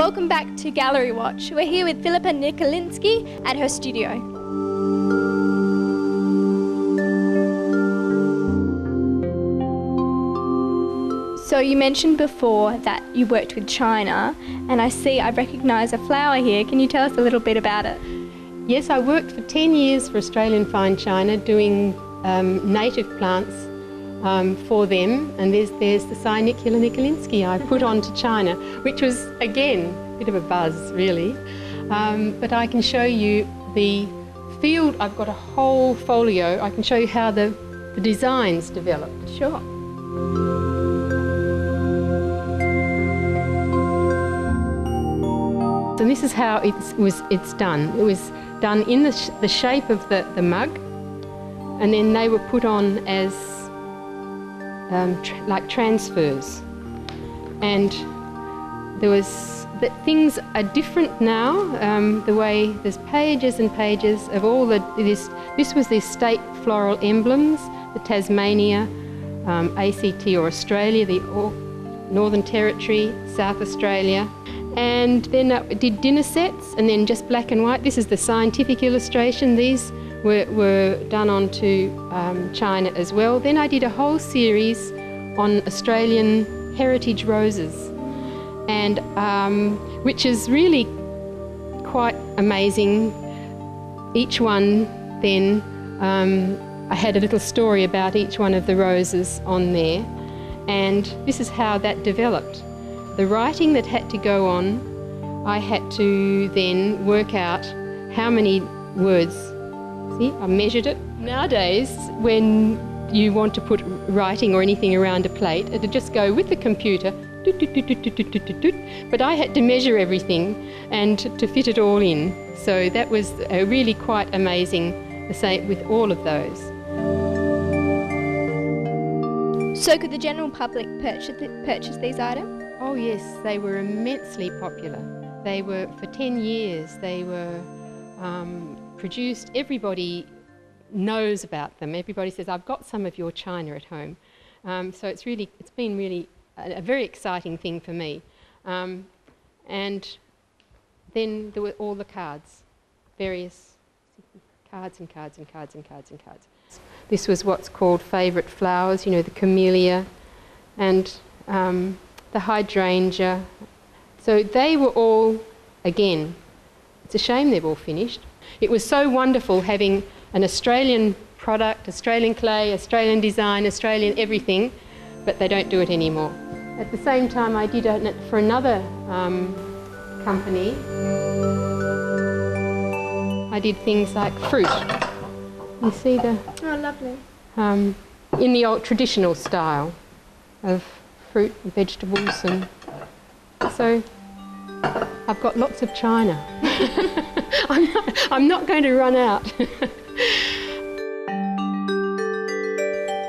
Welcome back to Gallery Watch. We're here with Philippa Nikolinsky at her studio. So you mentioned before that you worked with China, and I recognise a flower here. Can you tell us a little bit about it? Yes, I worked for 10 years for Australian Fine China doing native plants for them, and there's the Philippa Nikolinsky I put onto China, which was, again, a bit of a buzz really. But I can show you the field. I've got a whole folio. I can show you how the designs developed. Sure. And this is how it's done. It was done in the shape of the mug, and then they were put on as like transfers. And things are different now. The way there's pages and pages of all this was the state floral emblems, the Tasmania, ACT or Australia, the Northern Territory, South Australia. And then I did dinner sets, and then just black and white. This is the scientific illustration. These were done onto China as well. Then I did a whole series on Australian heritage roses, and which is really quite amazing. Each one then, I had a little story about each one of the roses on there, and this is how that developed. The writing that had to go on, I had to then work out how many words. See, I measured it. Nowadays, when you want to put writing or anything around a plate, it would just go with the computer, doot, doot, doot, doot, doot, doot, doot, doot. But I had to measure everything and to fit it all in. So that was really quite amazing, the same with all of those. So could the general public purchase these items? Oh yes, they were immensely popular. They were, for 10 years, they were produced. Everybody knows about them. Everybody says, I've got some of your china at home. So it's been really a very exciting thing for me. And then there were all the cards, various cards and cards and cards and cards and cards. This was what's called favourite flowers, you know, the camellia and the hydrangea. So they were all, again, it's a shame they've all finished. It was so wonderful having an Australian product, Australian clay, Australian design, Australian everything, but they don't do it anymore. At the same time, I did it for another company. I did things like fruit. You see the... Oh, lovely. In the old traditional style of fruit and vegetables, and so I've got lots of china. I'm not going to run out.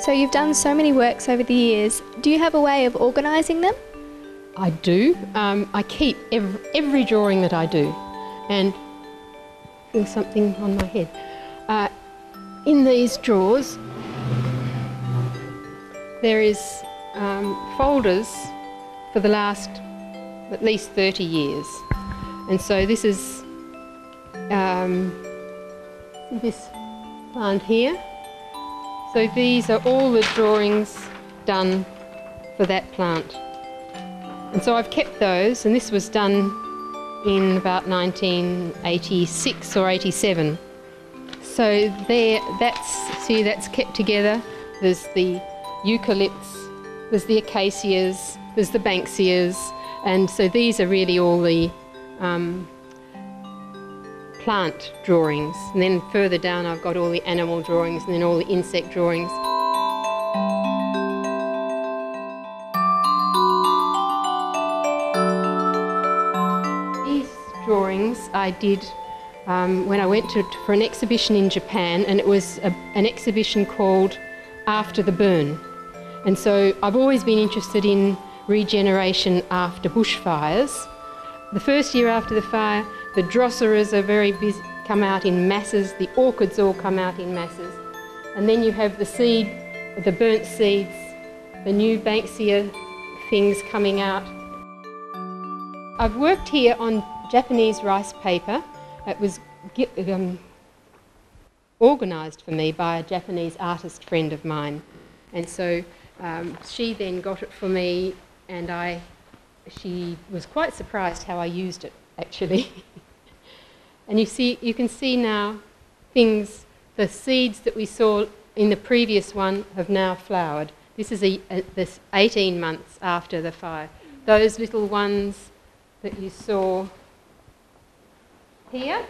So you've done so many works over the years. Do you have a way of organising them? I do. I keep every drawing that I do, and I feel something on my head. In these drawers there is folders for the last at least 30 years. And so this is this plant here. So these are all the drawings done for that plant. And so I've kept those, and this was done in about 1986 or 87. So there, that's kept together. There's the eucalypts, there's the acacias, there's the banksias, and so these are really all the plant drawings. And then further down I've got all the animal drawings, and then all the insect drawings. These drawings I did when I went for an exhibition in Japan, and it was an exhibition called After the Burn. And so I've always been interested in regeneration after bushfires. The first year after the fire, the drosseras are very busy, come out in masses, the orchids all come out in masses. And then you have the seed, the burnt seeds, the new banksia things coming out. I've worked here on Japanese rice paper. It was organised for me by a Japanese artist friend of mine, and so she then got it for me, and she was quite surprised how I used it actually. And you can see now the seeds that we saw in the previous one have now flowered. This is this 18 months after the fire. Those little ones that you saw here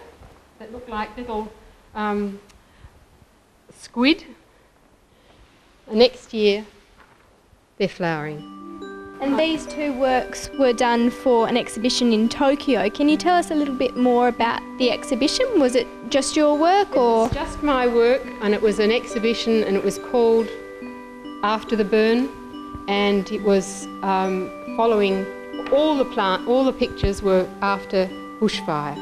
that look like little squid, next year they're flowering. And these two works were done for an exhibition in Tokyo. Can you tell us a little bit more about the exhibition? Was it just your work, or? It was just my work, and it was an exhibition, and it was called After the Burn, and it was following all the pictures were after bushfire.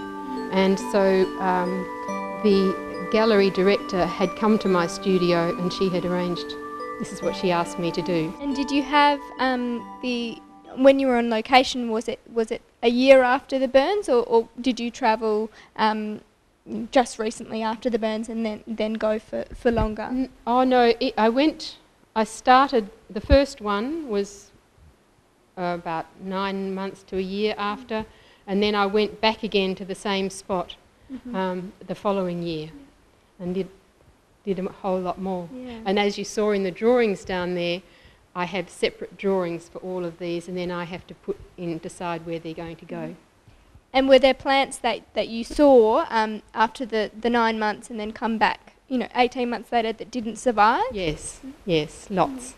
And so the gallery director had come to my studio, and she had arranged, this is what she asked me to do. And did you have when you were on location, was it a year after the burns, or did you travel just recently after the burns and then go for longer? Oh no, I started, the first one was about 9 months to a year after, and then I went back again to the same spot the following year and did a whole lot more. Yeah. And as you saw in the drawings down there, I have separate drawings for all of these, and then I have to decide where they're going to go. And were there plants that you saw after the 9 months and then come back, 18 months later, that didn't survive? Yes, lots.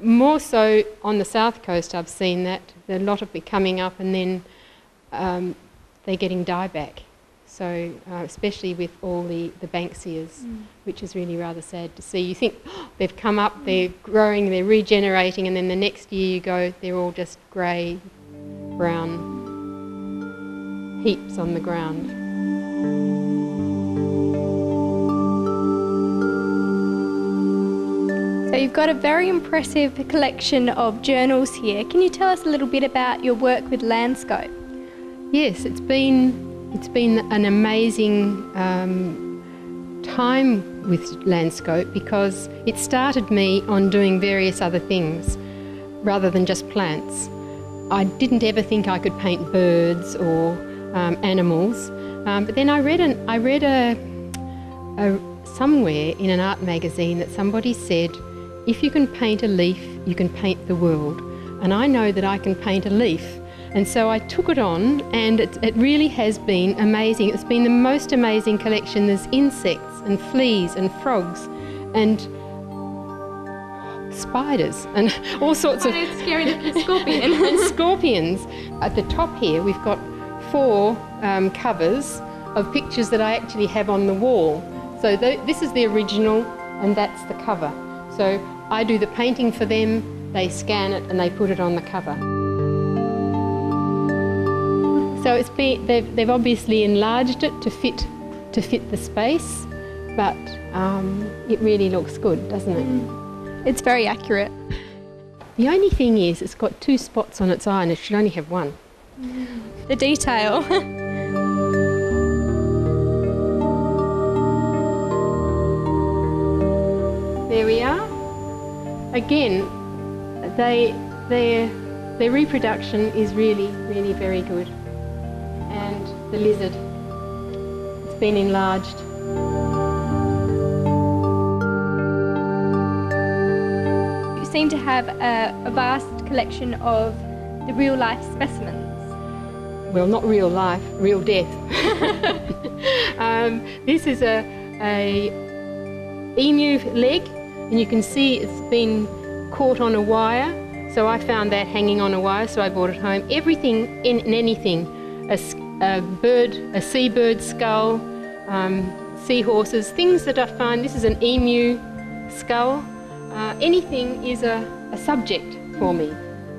More so on the south coast, I've seen that. There are a lot of it coming up, and then they're getting dieback. So especially with all the Banksias, which is really rather sad to see. You think they've come up, they're growing, they're regenerating, and then the next year you go, they're all just grey, brown heaps on the ground. So you've got a very impressive collection of journals here. Can you tell us a little bit about your work with Landscope? Yes, it's been an amazing time with Landscope, because it started me on doing various other things rather than just plants. I didn't ever think I could paint birds or animals, but then I read somewhere in an art magazine that somebody said, if you can paint a leaf, you can paint the world. And I know that I can paint a leaf. And so I took it on, and it really has been amazing. It's been the most amazing collection. There's insects and fleas and frogs and spiders and all sorts of scary little scorpion. and scorpions. At the top here we've got 4 covers of pictures that I actually have on the wall. So this is the original, and that's the cover. So I do the painting for them, they scan it and they put it on the cover. So they've obviously enlarged it to fit the space, but it really looks good, doesn't it? It's very accurate. The only thing is, it's got 2 spots on its eye, and it should only have 1. The detail. There we are. Again, their reproduction is really, really very good. And the lizard, it's been enlarged. You seem to have a vast collection of the real life specimens. Well, not real life, real death. This is a emu leg, and you can see it's been caught on a wire. So I found that hanging on a wire, so I brought it home. Everything in anything. A seabird skull, seahorses, things that I find. This is an emu skull. Anything is a subject for me.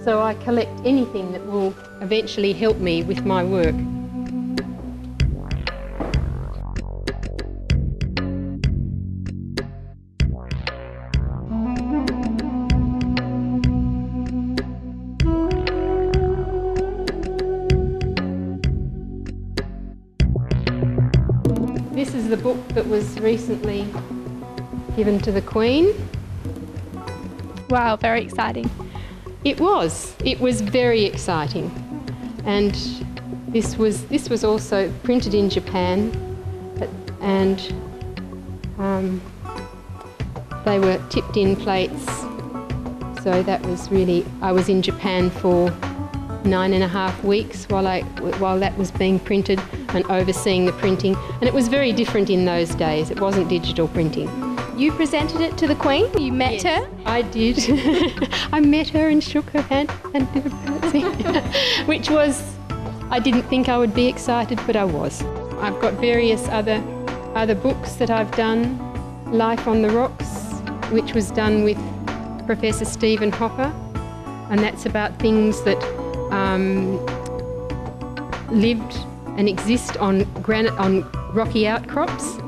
So I collect anything that will eventually help me with my work. the book that was recently given to the Queen. Wow, very exciting. It was very exciting. And this was also printed in Japan, and they were tipped in plates. So that was really, I was in Japan for 9.5 weeks while that was being printed and overseeing the printing. And it was very different in those days. It wasn't digital printing. You presented it to the Queen? You met her? I did. I met her and shook her hand and did a curtsy, which was, I didn't think I would be excited, but I was. I've got various other books that I've done. Life on the Rocks, which was done with Professor Stephen Hopper, and that's about things that lived and exist on rocky outcrops.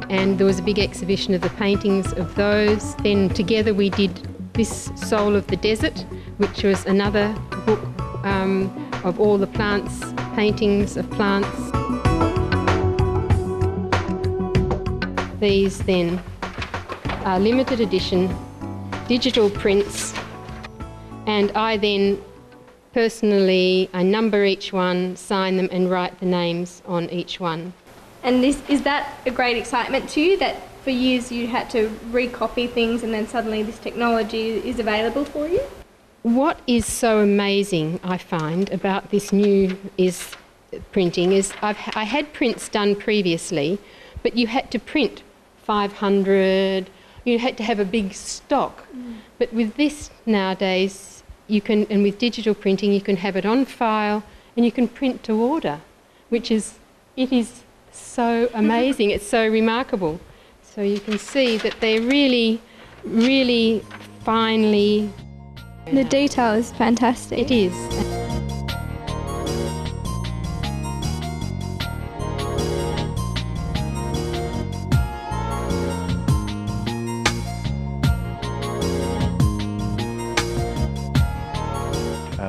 And there was a big exhibition of the paintings of those. Then together we did This Soul of the Desert, which was another book of all the plants, paintings of plants. These then are limited edition digital prints, and I then personally, I number each one, sign them and write the names on each one. And is that a great excitement to you, that for years you had to recopy things and then suddenly this technology is available for you? What is so amazing, I find, about this new printing is I had prints done previously, but you had to print 500, you had to have a big stock. But with this nowadays, you can, and with digital printing, you can have it on file and you can print to order, it is so amazing, it's so remarkable. So you can see that they're really, really finely. The detail is fantastic. It is.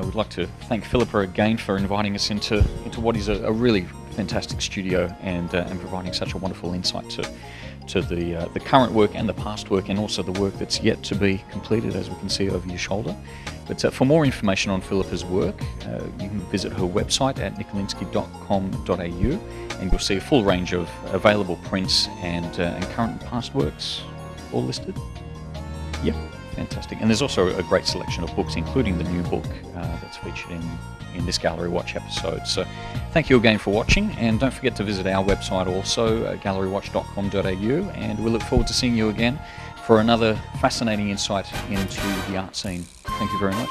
We'd like to thank Philippa again for inviting us into what is a really fantastic studio and providing such a wonderful insight to the current work and the past work, and also the work that's yet to be completed, as we can see over your shoulder. But for more information on Philippa's work, you can visit her website at nikolinsky.com.au, and you'll see a full range of available prints and current and past works all listed. Yep. Fantastic. And there's also a great selection of books, including the new book that's featured in this Gallery Watch episode. So thank you again for watching, and don't forget to visit our website also, gallerywatch.com.au, and we look forward to seeing you again for another fascinating insight into the art scene. Thank you very much.